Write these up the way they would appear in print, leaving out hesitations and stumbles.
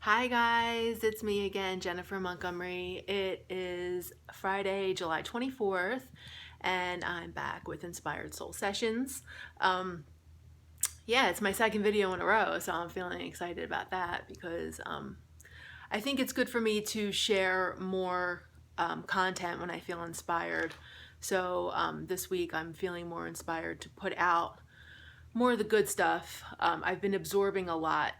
Hi guys, it's me again, Jennifer Montgomery. It is Friday, July 24th, and I'm back with Inspired Soul Sessions. Yeah, it's my second video in a row, so I'm feeling excited about that because I think it's good for me to share more content when I feel inspired. So this week I'm feeling more inspired to put out more of the good stuff. I've been absorbing a lot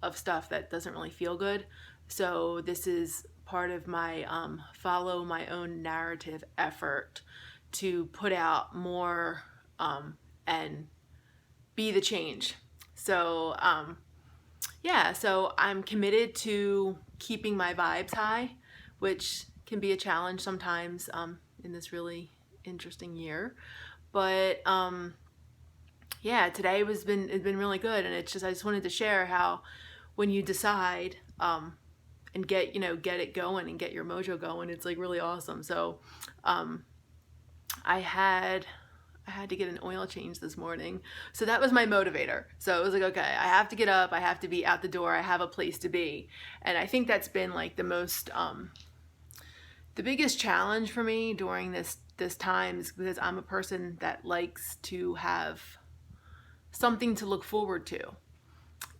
of stuff that doesn't really feel good. So this is part of my follow my own narrative effort to put out more and be the change. So yeah, so I'm committed to keeping my vibes high, which can be a challenge sometimes in this really interesting year. But yeah, today it's been really good, and it's just I just wanted to share how when you decide and get it going and get your mojo going, it's like really awesome. So um, I had I had to get an oil change this morning, so that was my motivator. So it was like, okay, I have to get up, I have to be out the door, I have a place to be, and I think that's been like the biggest challenge for me during this time is because I'm a person that likes to have something to look forward to.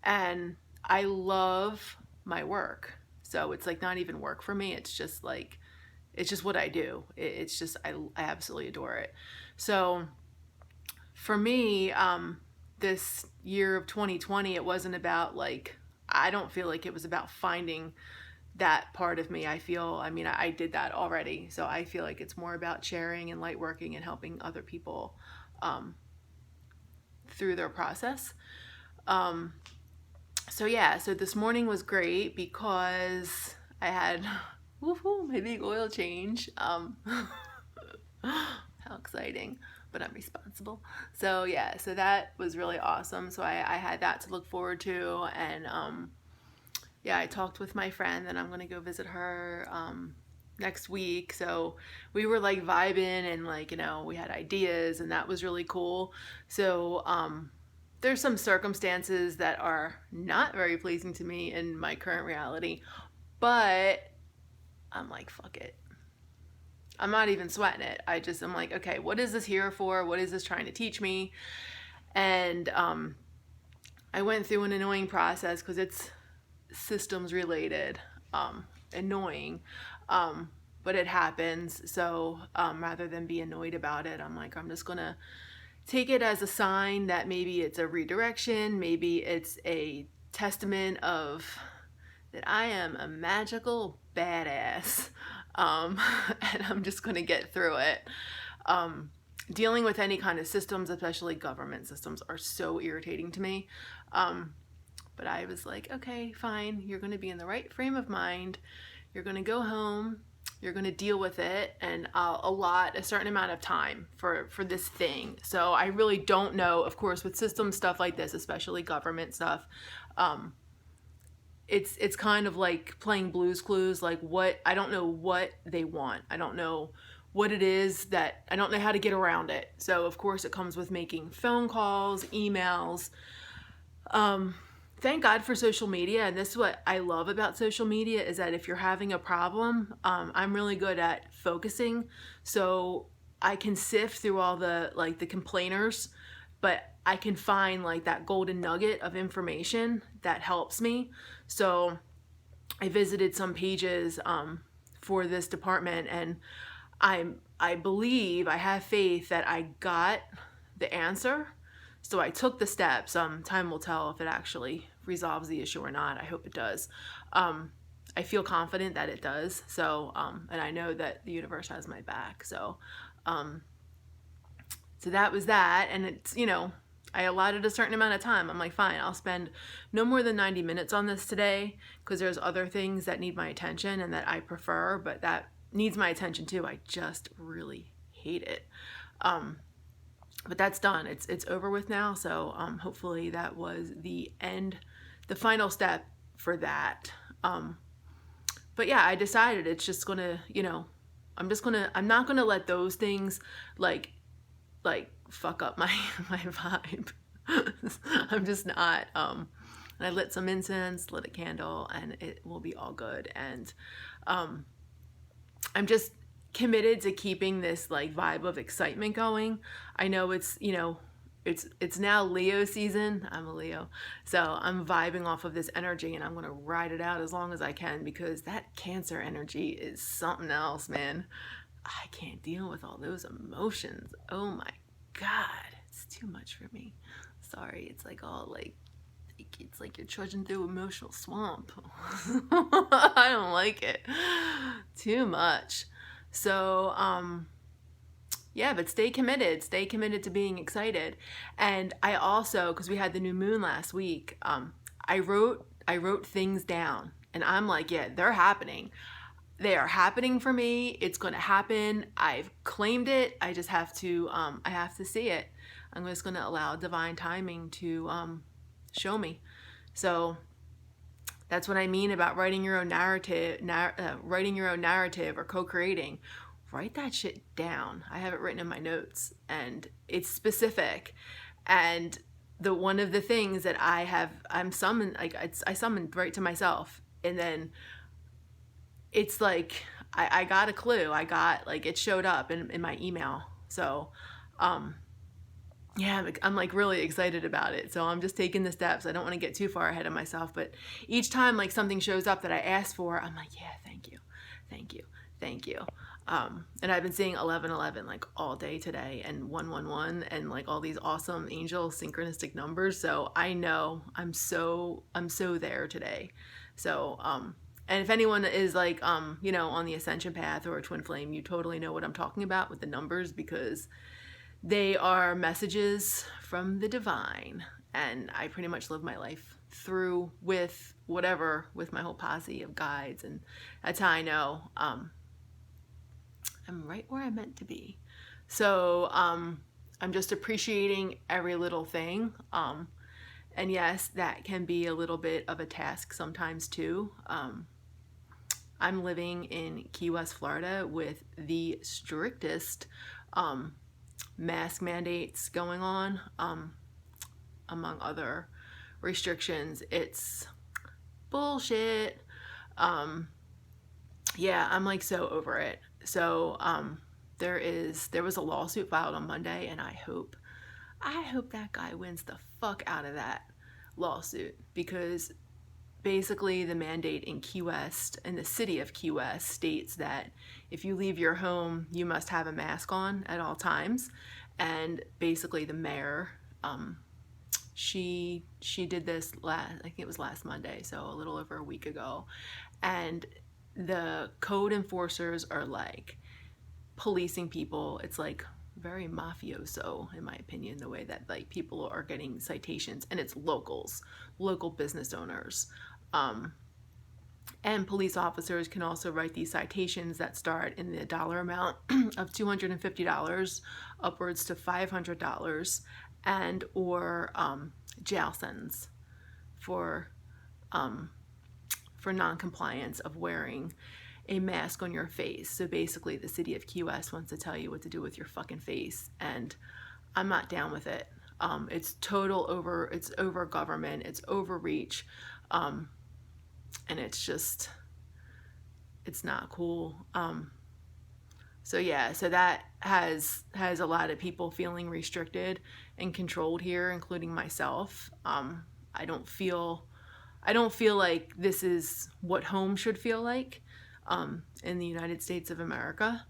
And I love my work. So it's like not even work for me. It's just like, it's just what I do. It's just, I absolutely adore it. So for me, this year of 2020, it wasn't about like, I don't feel like it was about finding that part of me. I did that already. So I feel like it's more about sharing and light working and helping other people through their process. Um, so yeah, so this morning was great because I had woohoo, my big oil change. How exciting, but I'm responsible. So yeah, so that was really awesome. So I had that to look forward to, and yeah, I talked with my friend, and I'm gonna go visit her next week. So we were like vibing, and like we had ideas, and that was really cool. So there's some circumstances that are not very pleasing to me in my current reality, but I'm like, fuck it. I'm not even sweating it. I'm like, okay, what is this here for? What is this trying to teach me? And I went through an annoying process because it's systems related, annoying, but it happens. So rather than be annoyed about it, I'm like, I'm just gonna take it as a sign that maybe it's a redirection, maybe it's a testament of that I am a magical badass, and I'm just gonna get through it. Dealing with any kind of systems, especially government systems, are so irritating to me. But I was like, okay, fine, you're gonna be in the right frame of mind, you're gonna go home, you're going to deal with it, and I'll allot a certain amount of time for this thing. So I really don't know, of course, with system stuff like this, especially government stuff, it's kind of like playing Blue's Clues. Like, what, I don't know what they want. I don't know what it is, that I don't know how to get around it. So of course it comes with making phone calls, emails. Thank God for social media, and this is what I love about social media, is that if you're having a problem, I'm really good at focusing, so I can sift through all the like the complainers, but I can find like that golden nugget of information that helps me. So I visited some pages for this department, and I believe, I have faith that I got the answer. So I took the steps. Time will tell if it actually resolves the issue or not. I hope it does. I feel confident that it does. So, and I know that the universe has my back. So, so that was that. And it's, I allotted a certain amount of time. I'm like, fine, I'll spend no more than 90 minutes on this today, because there's other things that need my attention and that I prefer, but that needs my attention too. I just really hate it. But that's done. It's over with now. So hopefully that was the end, the final step for that. But yeah, I decided it's just gonna, I'm not gonna let those things like fuck up my vibe. I'm just not. and I lit some incense, lit a candle, and it will be all good. And I'm just committed to keeping this like vibe of excitement going. I know it's, it's now Leo season. I'm a Leo. So I'm vibing off of this energy, and I'm going to ride it out as long as I can, because that Cancer energy is something else, man. I can't deal with all those emotions. Oh my God. It's too much for me. Sorry. It's like all like, it's like you're trudging through emotional swamp. I don't like it. Too much. So, yeah, but stay committed. Stay committed to being excited. And I also, because we had the new moon last week, I wrote things down, and I'm like, yeah, they're happening. They are happening for me. It's going to happen. I've claimed it. I just have to, I have to see it. I'm just going to allow divine timing to show me. So that's what I mean about writing your own narrative, or co-creating. Write that shit down. I have it written in my notes, and it's specific. And one of the things that I'm summoned, like I summoned right to myself, and then it's like I got a clue. I got, like, it showed up in my email. So yeah, I'm like really excited about it. So I'm just taking the steps. I don't want to get too far ahead of myself, but each time like something shows up that I asked for, I'm like, yeah, thank you, thank you, thank you. And I've been seeing 1111 like all day today, and 111, and like all these awesome angel synchronistic numbers. So I know I'm so there today. So and if anyone is like on the ascension path or a twin flame, you totally know what I'm talking about with the numbers, because they are messages from the divine, and I pretty much live my life through with my whole posse of guides, and that's how I know I'm right where I'm meant to be. So I'm just appreciating every little thing, and yes, that can be a little bit of a task sometimes too. I'm living in Key West, Florida, with the strictest mask mandates going on, among other restrictions. It's bullshit. Yeah, I'm like so over it. So there was a lawsuit filed on Monday, and I hope that guy wins the fuck out of that lawsuit, because basically the mandate in Key West, in the city of Key West, states that if you leave your home, you must have a mask on at all times. And basically the mayor, she did this I think it was last Monday, so a little over a week ago. And the code enforcers are like policing people. It's like very mafioso, in my opinion, the way that like people are getting citations, and it's local business owners. And police officers can also write these citations that start in the dollar amount of $250 upwards to $500, and or jail sentence for non-compliance of wearing a mask on your face. So basically the city of Key West wants to tell you what to do with your fucking face, and I'm not down with it. It's over government, it's overreach, and it's not cool. So yeah, so that has a lot of people feeling restricted and controlled here, including myself. I don't feel like this is what home should feel like in the United States of America.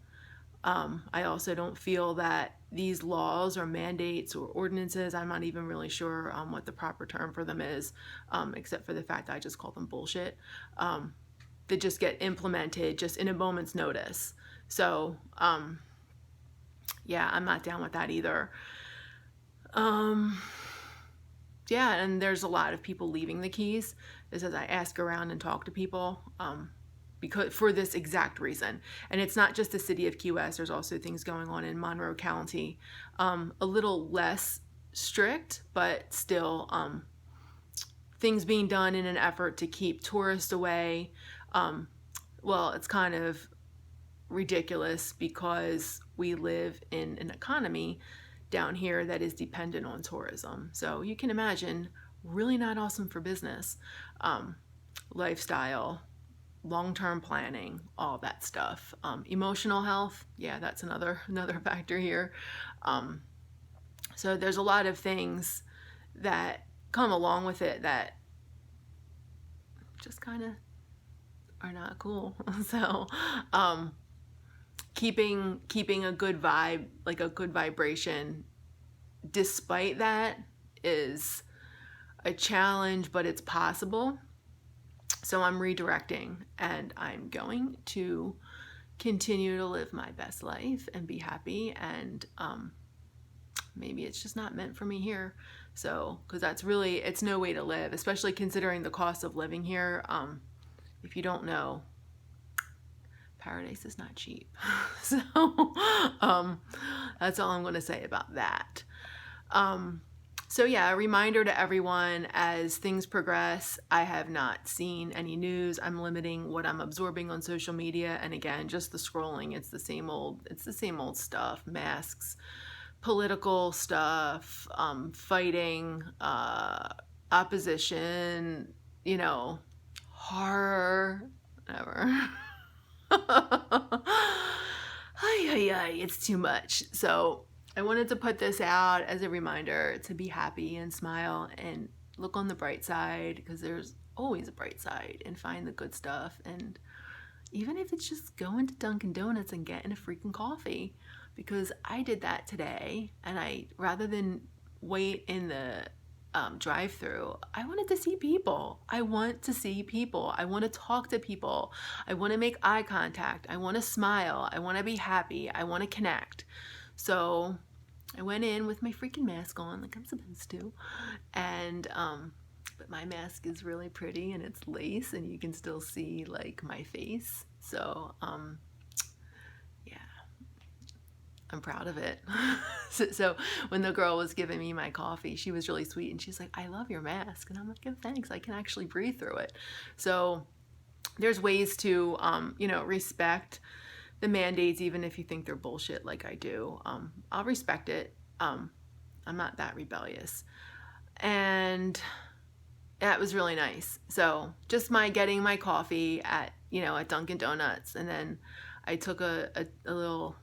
I also don't feel that these laws or mandates or ordinances, I'm not even really sure what the proper term for them is, except for the fact that I just call them bullshit, that just get implemented just in a moment's notice. So yeah, I'm not down with that either. Yeah, and there's a lot of people leaving the Keys, as I ask around and talk to people, because for this exact reason. And it's not just the city of Key West. There's also things going on in Monroe County, a little less strict, but still things being done in an effort to keep tourists away. Well, it's kind of ridiculous because we live in an economy down here that is dependent on tourism. So you can imagine really not awesome for business. Lifestyle, long-term planning, all that stuff. Emotional health, yeah, that's another factor here. So there's a lot of things that come along with it that just kind of are not cool. So keeping a good vibe, like a good vibration, despite that, is a challenge, but it's possible. So I'm redirecting, and I'm going to continue to live my best life and be happy. And maybe it's just not meant for me here. So, because that's really, it's no way to live, especially considering the cost of living here. If you don't know, paradise is not cheap. So that's all I'm going to say about that. So yeah, a reminder to everyone, as things progress, I have not seen any news. I'm limiting what I'm absorbing on social media. And again, just the scrolling, it's the same old stuff, masks, political stuff, fighting, opposition, horror, whatever. It's too much. So I wanted to put this out as a reminder to be happy and smile and look on the bright side, because there's always a bright side, and find the good stuff. And even if it's just going to Dunkin' Donuts and getting a freaking coffee, because I did that today, and rather than wait in the drive-through, I wanted to see people. I want to see people. I want to talk to people. I want to make eye contact. I want to smile. I want to be happy. I want to connect. So I went in with my freaking mask on, like I'm supposed to, and but my mask is really pretty, and it's lace, and you can still see like my face. So yeah, I'm proud of it. So when the girl was giving me my coffee, she was really sweet, and she's like, "I love your mask," and I'm like, "Oh, thanks. I can actually breathe through it." So there's ways to respect the mandates, even if you think they're bullshit like I do. I'll respect it. I'm not that rebellious. And that was really nice. So just getting my coffee at Dunkin' Donuts, and then I took a little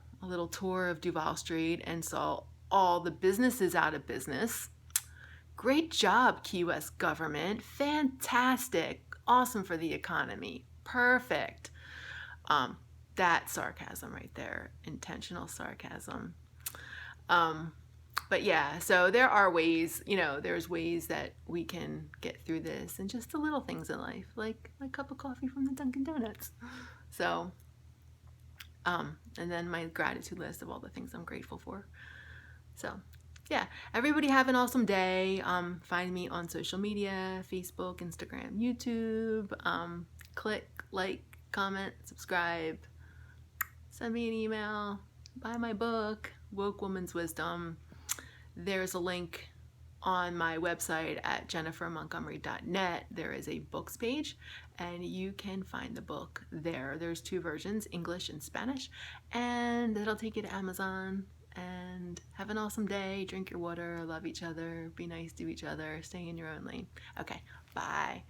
tour of Duval Street and saw all the businesses out of business. Great job, Key West government. Fantastic. Awesome for the economy. Perfect. That sarcasm right there, intentional sarcasm. But yeah, so there are ways, there's ways that we can get through this, and just the little things in life, like my cup of coffee from the Dunkin' Donuts. So, and then my gratitude list of all the things I'm grateful for. So yeah, everybody have an awesome day. Find me on social media, Facebook, Instagram, YouTube. Click, like, comment, subscribe. Send me an email, buy my book, Woke Woman's Wisdom. There's a link on my website at jennifermontgomery.net. There is a books page, and you can find the book there. There's 2 versions, English and Spanish, and that'll take you to Amazon. And have an awesome day. Drink your water, love each other, be nice to each other, stay in your own lane. Okay, bye.